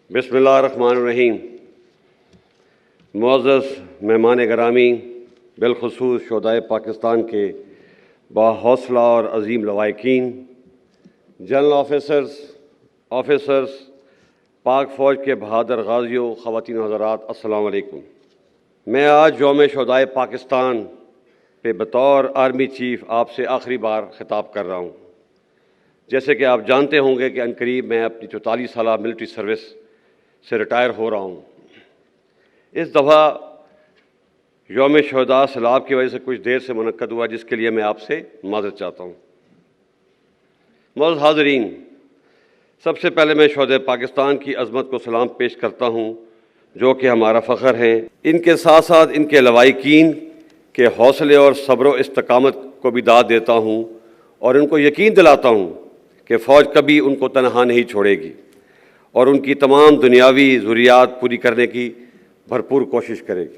بسم اللہ الرحمن الرحیم۔ معزز مہمان گرامی، بالخصوص شہدائے پاکستان کے باحوصلہ اور عظیم لواحقین، جنرل آفیسرز، پاک فوج کے بہادر غازیوں، خواتین و حضرات، السلام علیکم۔ میں آج یوم شہدائے پاکستان پہ بطور آرمی چیف آپ سے آخری بار خطاب کر رہا ہوں۔ جیسے کہ آپ جانتے ہوں گے کہ عنقریب میں اپنی 44 سالہ ملٹری سروس سے ریٹائر ہو رہا ہوں۔ اس دفعہ یوم شہداء سیلاب کی وجہ سے کچھ دیر سے منعقد ہوا، جس کے لیے میں آپ سے معذرت چاہتا ہوں۔ معزز حاضرین، سب سے پہلے میں شہدائے پاکستان کی عظمت کو سلام پیش کرتا ہوں، جو کہ ہمارا فخر ہیں۔ ان کے ساتھ ساتھ ان کے لواحقین کے حوصلے اور صبر و استقامت کو بھی داد دیتا ہوں، اور ان کو یقین دلاتا ہوں کہ فوج کبھی ان کو تنہا نہیں چھوڑے گی اور ان کی تمام دنیاوی ضروریات پوری کرنے کی بھرپور کوشش کرے گی۔